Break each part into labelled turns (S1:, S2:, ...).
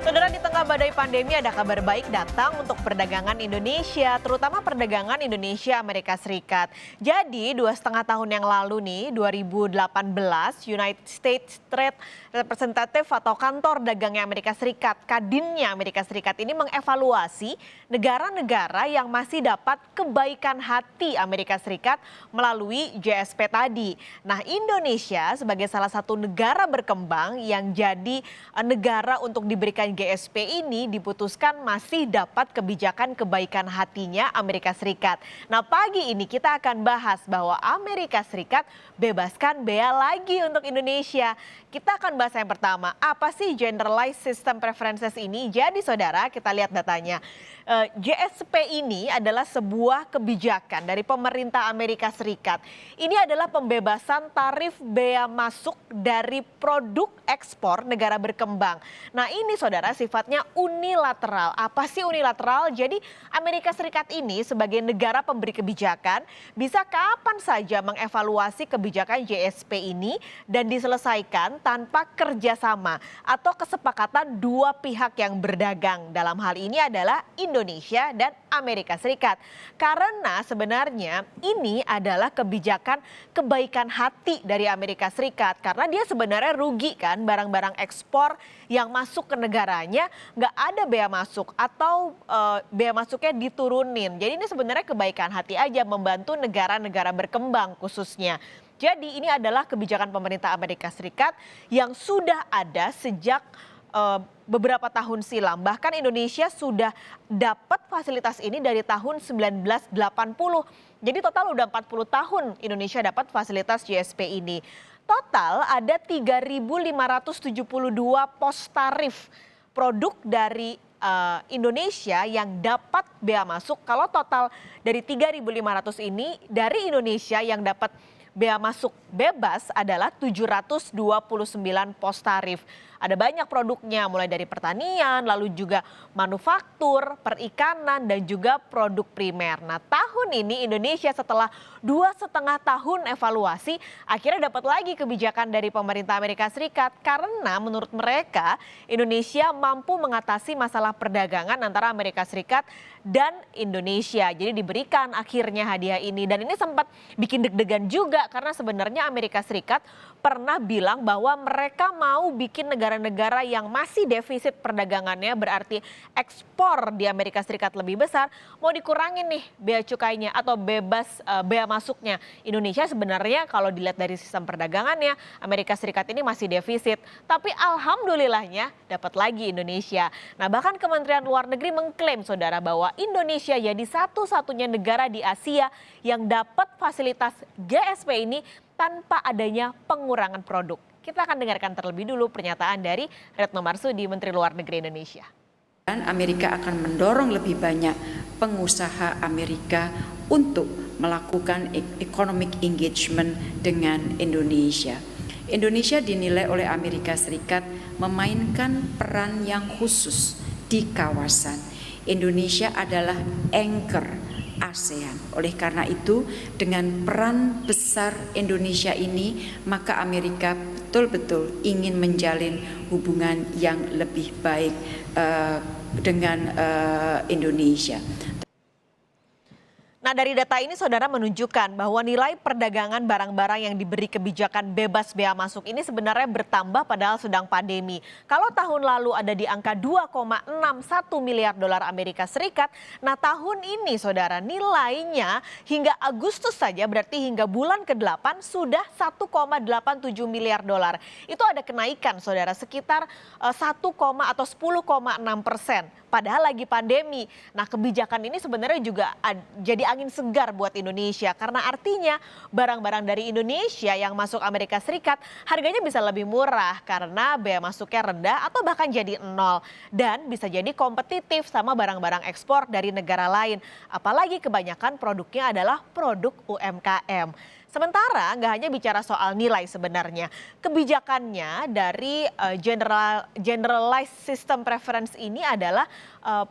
S1: Saudara, di tengah badai pandemi ada kabar baik datang untuk perdagangan Indonesia, terutama perdagangan Indonesia-Amerika Serikat. Jadi 2,5 tahun yang lalu nih, 2018, United States Trade Representative atau kantor dagangnya Amerika Serikat, Kadinnya Amerika Serikat ini mengevaluasi negara-negara yang masih dapat kebaikan hati Amerika Serikat melalui GSP tadi. Nah, Indonesia sebagai salah satu negara berkembang yang jadi negara untuk diberikan GSP ini diputuskan masih dapat kebijakan kebaikan hatinya Amerika Serikat. Nah, pagi ini kita akan bahas bahwa Amerika Serikat bebaskan bea lagi untuk Indonesia. Kita akan bahas yang pertama, apa sih Generalized System Preferences ini? Jadi saudara, kita lihat datanya. GSP ini adalah sebuah kebijakan dari pemerintah Amerika Serikat. Ini adalah pembebasan tarif bea masuk dari produk ekspor negara berkembang. Nah, ini saudara sifatnya unilateral. Apa sih unilateral? Jadi Amerika Serikat ini sebagai negara pemberi kebijakan bisa kapan saja mengevaluasi kebijakan GSP ini dan diselesaikan tanpa kerjasama atau kesepakatan dua pihak yang berdagang. Dalam hal ini adalah Indonesia dan Amerika Serikat. Karena sebenarnya ini adalah kebijakan kebaikan hati dari Amerika Serikat. Karena dia sebenarnya rugi kan, barang-barang ekspor yang masuk ke negaranya nggak ada bea masuk atau bea masuknya diturunin. Jadi ini sebenarnya kebaikan hati aja, membantu negara-negara berkembang khususnya. Jadi ini adalah kebijakan pemerintah Amerika Serikat yang sudah ada sejak beberapa tahun silam. Bahkan Indonesia sudah dapat fasilitas ini dari tahun 1980. Jadi total udah 40 tahun Indonesia dapat fasilitas GSP ini. Total ada 3.572 pos tarif produk dari Indonesia yang dapat bea masuk. Kalau total dari 3.500 ini dari Indonesia yang dapat bea masuk bebas adalah 729 pos tarif. Ada banyak produknya, mulai dari pertanian, lalu juga manufaktur, perikanan, dan juga produk primer. Nah, tahun ini Indonesia setelah 2,5 tahun evaluasi, akhirnya dapat lagi kebijakan dari pemerintah Amerika Serikat. Karena menurut mereka, Indonesia mampu mengatasi masalah perdagangan antara Amerika Serikat dan Indonesia. Jadi diberikan akhirnya hadiah ini. Dan ini sempat bikin deg-degan juga, karena sebenarnya Amerika Serikat pernah bilang bahwa mereka mau bikin negara-negara yang masih defisit perdagangannya, berarti ekspor di Amerika Serikat lebih besar, mau dikurangin nih bea cukainya atau bebas bea masuknya. Indonesia sebenarnya kalau dilihat dari sistem perdagangannya, Amerika Serikat ini masih defisit. Tapi alhamdulillahnya dapat lagi Indonesia. Nah, bahkan Kementerian Luar Negeri mengklaim saudara bahwa Indonesia jadi satu-satunya negara di Asia yang dapat fasilitas GSP ini tanpa adanya pengurangan produk. Kita akan dengarkan terlebih dulu pernyataan dari Retno Marsudi, Menteri Luar Negeri Indonesia.
S2: Dan Amerika akan mendorong lebih banyak pengusaha Amerika untuk melakukan economic engagement dengan Indonesia. Indonesia dinilai oleh Amerika Serikat memainkan peran yang khusus di kawasan. Indonesia adalah anchor ASEAN. Oleh karena itu, dengan peran besar Indonesia ini, maka Amerika betul-betul ingin menjalin hubungan yang lebih baik dengan Indonesia.
S1: Nah, dari data ini saudara menunjukkan bahwa nilai perdagangan barang-barang yang diberi kebijakan bebas bea masuk ini sebenarnya bertambah padahal sedang pandemi. Kalau tahun lalu ada di angka 2,61 miliar dolar Amerika Serikat, nah tahun ini saudara nilainya hingga Agustus saja, berarti hingga bulan ke-8 sudah 1,87 miliar dolar. Itu ada kenaikan saudara sekitar 1, atau 10,6%. Padahal lagi pandemi. Nah, kebijakan ini sebenarnya juga jadi angin segar buat Indonesia. Karena artinya barang-barang dari Indonesia yang masuk Amerika Serikat harganya bisa lebih murah karena bea masuknya rendah atau bahkan jadi 0. Dan bisa jadi kompetitif sama barang-barang ekspor dari negara lain. Apalagi kebanyakan produknya adalah produk UMKM. Sementara nggak hanya bicara soal nilai sebenarnya, kebijakannya dari generalized system preference ini adalah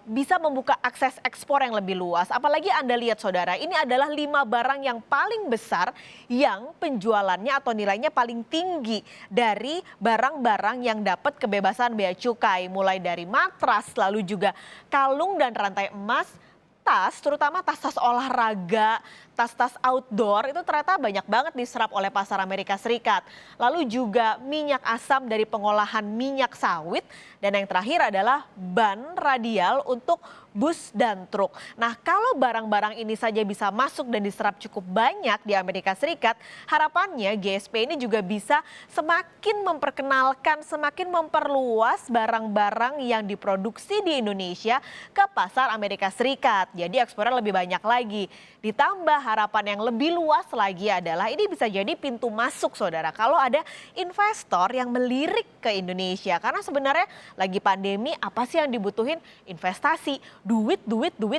S1: bisa membuka akses ekspor yang lebih luas. Apalagi Anda lihat saudara, ini adalah 5 barang yang paling besar yang penjualannya atau nilainya paling tinggi dari barang-barang yang dapat kebebasan bea cukai. Mulai dari matras, lalu juga kalung dan rantai emas, tas, terutama tas-tas olahraga, tas-tas outdoor itu ternyata banyak banget diserap oleh pasar Amerika Serikat. Lalu juga minyak asam dari pengolahan minyak sawit dan yang terakhir adalah ban radial untuk bus dan truk. Nah, kalau barang-barang ini saja bisa masuk dan diserap cukup banyak di Amerika Serikat, harapannya GSP ini juga bisa semakin memperkenalkan, semakin memperluas barang-barang yang diproduksi di Indonesia ke pasar Amerika Serikat. Jadi ekspornya lebih banyak lagi. Ditambah harapan yang lebih luas lagi adalah ini bisa jadi pintu masuk saudara. Kalau ada investor yang melirik ke Indonesia. Karena sebenarnya lagi pandemi apa sih yang dibutuhin? Investasi. Duit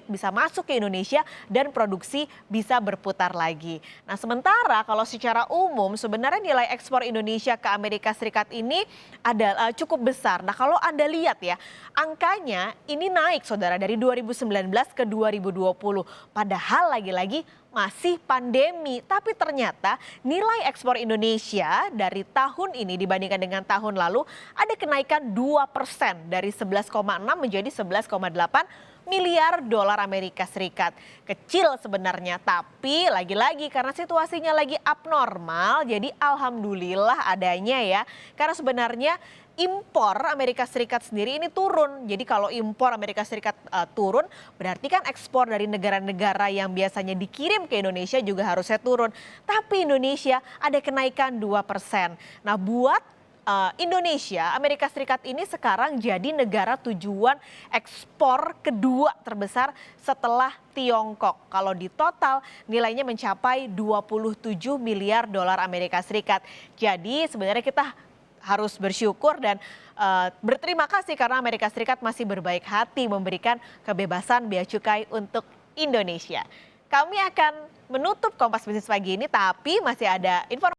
S1: bisa masuk ke Indonesia dan produksi bisa berputar lagi. Nah sementara kalau secara umum sebenarnya nilai ekspor Indonesia ke Amerika Serikat ini adalah cukup besar. Nah kalau Anda lihat ya angkanya ini naik saudara dari 2019 ke 2020. Padahal lagi-lagi masih pandemi, tapi ternyata nilai ekspor Indonesia dari tahun ini dibandingkan dengan tahun lalu ada kenaikan 2% dari 11,6 menjadi 11,8 miliar dolar Amerika Serikat. Kecil sebenarnya, tapi lagi-lagi karena situasinya lagi abnormal, jadi alhamdulillah adanya ya. Karena sebenarnya impor Amerika Serikat sendiri ini turun. Jadi kalau impor Amerika Serikat turun, berarti kan ekspor dari negara-negara yang biasanya dikirim ke Indonesia juga harusnya turun. Tapi Indonesia ada kenaikan 2%. Nah buat Indonesia, Amerika Serikat ini sekarang jadi negara tujuan ekspor kedua terbesar setelah Tiongkok. Kalau di total nilainya mencapai 27 miliar dolar Amerika Serikat. Jadi sebenarnya kita harus bersyukur dan berterima kasih karena Amerika Serikat masih berbaik hati memberikan kebebasan bea cukai untuk Indonesia. Kami akan menutup Kompas Bisnis pagi ini, tapi masih ada informasi